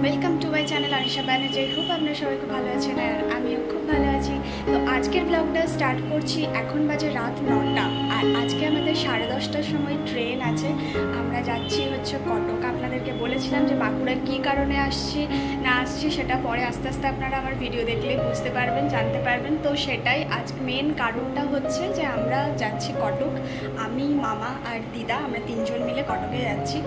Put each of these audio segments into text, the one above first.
Welcome to my channel Anisha Banerjee. खूब आपनारा सबाई खूब भालो आछेन और आमिও खूब भालो आछि। तो आजकेर ब्लगटा स्टार्ट करछि। এখন বাজে রাত 9টা আর আজকে আমাদের 10:30টার সময় ট্রেন আছে। আমরা যাচ্ছি হচ্ছে কটক। আপনাদেরকে বলেছিলাম যে বাঁকুড়ার কী কারণে আসছি না আসছি সেটা পরে আস্তে আস্তে আপনারা আমার ভিডিও দেখলে বুঝতে পারবেন, জানতে পারবেন। তো সেটাই আজ মেন কারণটা হচ্ছে যে আমরা যাচ্ছি কটক। আমি, মামা আর দিদা আমরা তিনজন মিলে কটকে যাচ্ছি।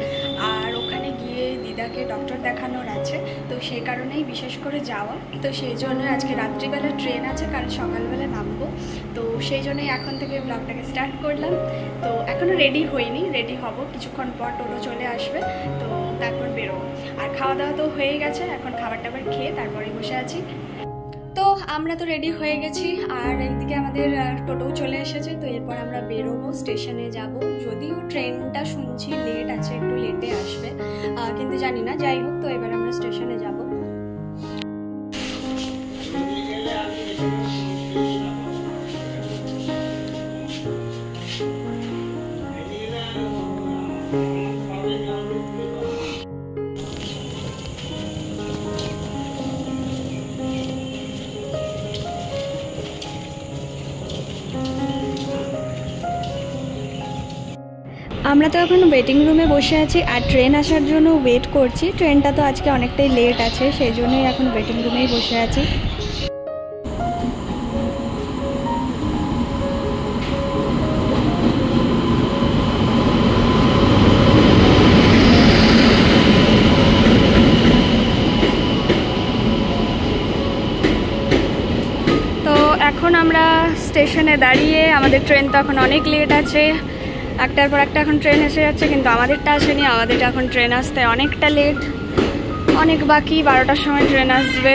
আর ওখানে গিয়ে দিদাকে ডক্টর দেখানোর আছে, তো সেই কারণেই বিশেষ করে যাওয়া। তো সেই জন্য আজকে রাত্রিবেলা ট্রেন আছে, কাল সকালবেলা নামবো। তো সেই জন্যই এখন থেকে ব্লগটাকে স্টার্ট করলাম। তো এখনও রেডি হইনি, রেডি হব কিছুক্ষণ পর, টোটো চলে আসবে, তো তারপর বেরোবো। আর খাওয়া দাওয়া তো হয়ে গেছে, এখন খাবার টাবার খেয়ে তারপরে বসে আছি। তো আমরা তো রেডি হয়ে গেছি আর এইদিকে আমাদের টোটোও চলে এসেছে। তো এরপর আমরা বেরোবো, স্টেশনে যাব। যদিও ট্রেনটা শুনছি লেট আছে, একটু লেটে আসবে, কিন্তু জানি না। যাই হোক, তো এবার আমরা স্টেশনে যাব। আমরা তো এখন ওয়েটিং রুমে বসে আছি আর ট্রেন আসার জন্য ওয়েট করছি। ট্রেনটা তো আজকে অনেকটাই লেট আছে, সেই জন্যই এখন ওয়েটিং রুমেই বসে আছি। তো এখন আমরা স্টেশনে দাঁড়িয়ে, আমাদের ট্রেন তো এখন অনেক লেট আছে, একটার পর একটা এখন ট্রেন এসে যাচ্ছে, কিন্তু আমাদেরটা আসেনি। আমাদেরটা এখন ট্রেন আসতে অনেকটা লেট, অনেক বাকি। 12টার সময় ট্রেন আসবে।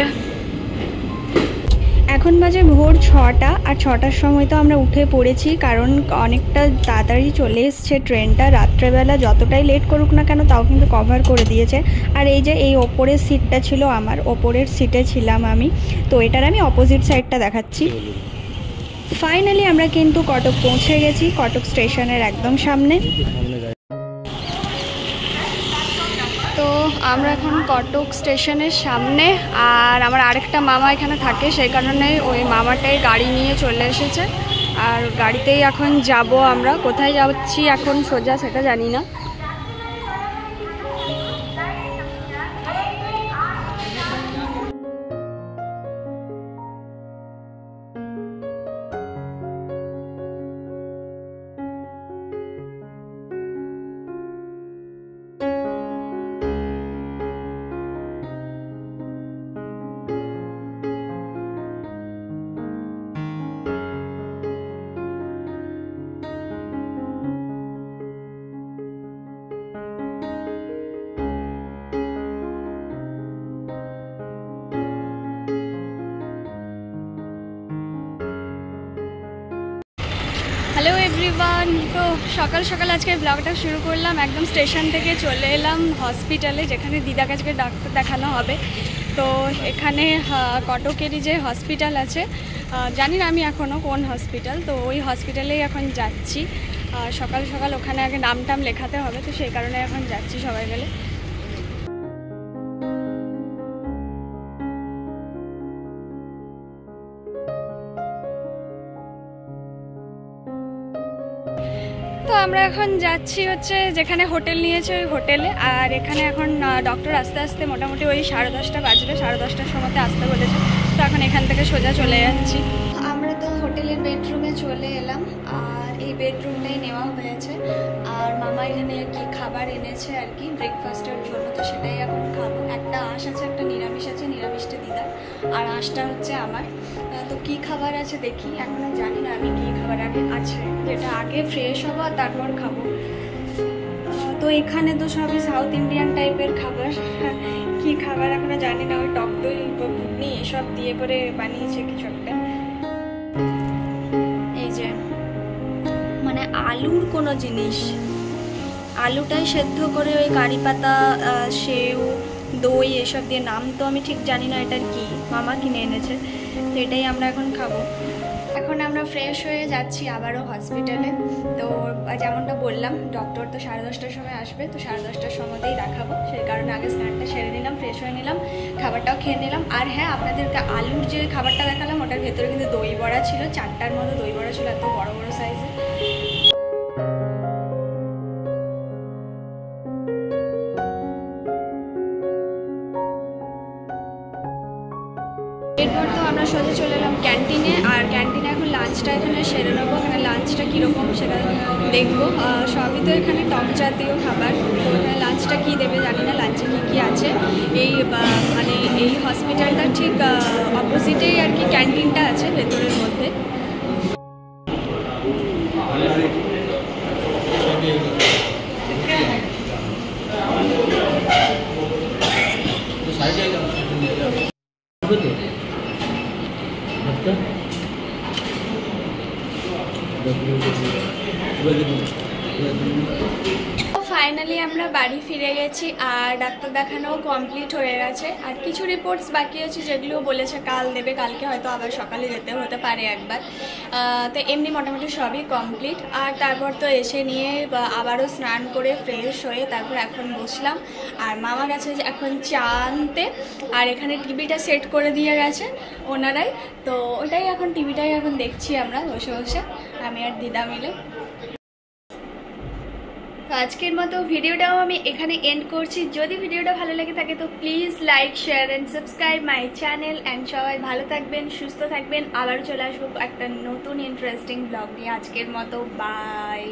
এখন বাজে ভোর 6টা আর 6টার সময় তো আমরা উঠে পড়েছি, কারণ অনেকটা তাড়াতাড়ি চলে এসছে ট্রেনটা। রাত্রেবেলা যতটাই লেট করুক না কেন, তাও কিন্তু কভার করে দিয়েছে। আর এই যে এই ওপরের সিটটা ছিল আমার, ওপরের সিটে ছিলাম আমি। তো এটার আমি অপোজিট সাইডটা দেখাচ্ছি। ফাইনালি আমরা কিন্তু কটক পৌঁছে গেছি, কটক স্টেশনের একদম সামনে। তো আমরা এখন কটক স্টেশনের সামনে, আর আমার আরেকটা মামা এখানে থাকে, সেই কারণে ওই মামাটাই গাড়ি নিয়ে চলে এসেছে। আর গাড়িতেই এখন যাব আমরা। কোথায় যাচ্ছি এখন সোজা সেটা জানি না। Hello everyone. তো সকাল সকাল আজকে ব্লগটা শুরু করলাম। একদম স্টেশন থেকে চলে এলাম হসপিটালে, যেখানে দিদাকে আজকে ডাক্তার দেখানো হবে। তো এখানে কটকেরই যে হসপিটাল আছে, জানি না আমি এখনও কোন হসপিটাল, তো ওই হসপিটালেই এখন যাচ্ছি। সকাল সকাল ওখানে আগে নাম টাম লেখাতে হবে, তো সেই কারণে এখন যাচ্ছি সবাই মিলে। তো আমরা এখন যাচ্ছি হচ্ছে যেখানে হোটেল নিয়েছে ওই হোটেলে। আর এখানে এখন ডক্টর আস্তে আস্তে মোটামুটি ওই 10:30 বাজবে, 10:30টার সময়তে আসতে বলেছে। তো এখন এখান থেকে সোজা চলে যাচ্ছি। আমরা তো হোটেলের বেডরুমে চলে এলাম, আর এই বেডরুমটাই নেওয়া হয়েছে। আর মামা এখানে কি খাবার এনেছে আর কি ব্রেকফাস্টের জন্য, তো সেটাই এখন খাবো। একটা আঁশ আছে, একটা নিরামিষ আছে, নিরামিষটা দিদার আর আঁশটা হচ্ছে আমার। তো কি খাবার আছে দেখি, এখনো জানি না আমি কি খাবার আগে আছে, যেটা আগে ফ্রেশ হবো আর তারপর খাবো। তো এখানে তো সবই সাউথ ইন্ডিয়ান টাইপের খাবার, কি খাবার এখনো জানি না। ওই টক দই ঘুগনি এসব সব দিয়ে করে বানিয়েছে কিছু একটা। এই যে মানে আলুর কোনো জিনিস, আলুটাই সেদ্ধ করে ওই কারি পাতা, সেও, দই এসব দিয়ে, নাম তো আমি ঠিক জানি না এটার কি, মামা কিনে এনেছে, তো এটাই আমরা এখন খাবো। এখন আমরা ফ্রেশ হয়ে যাচ্ছি আবারও হসপিটালে। তো যেমনটা বললাম ডক্টর তো 10:30টার সময় আসবে, তো 10:30টার সময়তেই দেখাবো, সেই কারণে আগে স্নানটা সেরে নিলাম, ফ্রেশ হয়ে নিলাম, খাবারটাও খেয়ে নিলাম। আর হ্যাঁ, আপনাদেরকে আলুর যে খাবারটা দেখালাম ওটার ভেতরে কিন্তু দই বড়া ছিল, 4টার মতো দই বড়া ছিল, এত বড় বড় সাইজের। এরপর তো আমরা সোজা চলে এলাম ক্যান্টিনে, আর ক্যান্টিনে এখন লাঞ্চটা এখানে সেরে নেবো। এখানে লাঞ্চটা কীরকম সেটা দেখবো। সবই তো এখানে টক জাতীয় খাবার, তো এখানে লাঞ্চটা কী দেবে জানি না, লাঞ্চে কী কী আছে। এই মানে এই হসপিটালটার ঠিক অপোজিটেই আর কি ক্যান্টিনটা আছে ভেতরের মধ্যে। ফাইনালি আমরা বাড়ি ফিরে গেছি, আর ডাক্তার দেখানো কমপ্লিট হয়ে গেছে। আর কিছু রিপোর্টস বাকি আছে যেগুলো বলেছে কাল দেবে, কালকে হয়তো আবার সকালে যেতে হতে পারে একবার। তো এমনি মোটামুটি সবই কমপ্লিট। আর তারপর তো এসে নিয়ে আবারও স্নান করে ফ্রেশ হয়ে তারপর এখন বসলাম, আর মামা গেছে এখন চা আনতে, আর এখানে টিভিটা সেট করে দিয়ে গেছে ওনারাই, তো ওটাই এখন টিভিটাই এখন দেখছি আমরা বসে বসে, আমি আর দিদা মিলে। তো আজকের মতো ভিডিওটাও আমি এখানে এন্ড করছি। যদি ভিডিওটা ভালো লেগে থাকে তো please like, share and subscribe my channel. And সবাই ভালো থাকবেন, সুস্থ থাকবেন। আবার চলে আসবো একটা নতুন ইন্টারেস্টিং ব্লগ নিয়ে। আজকের মতো বাই।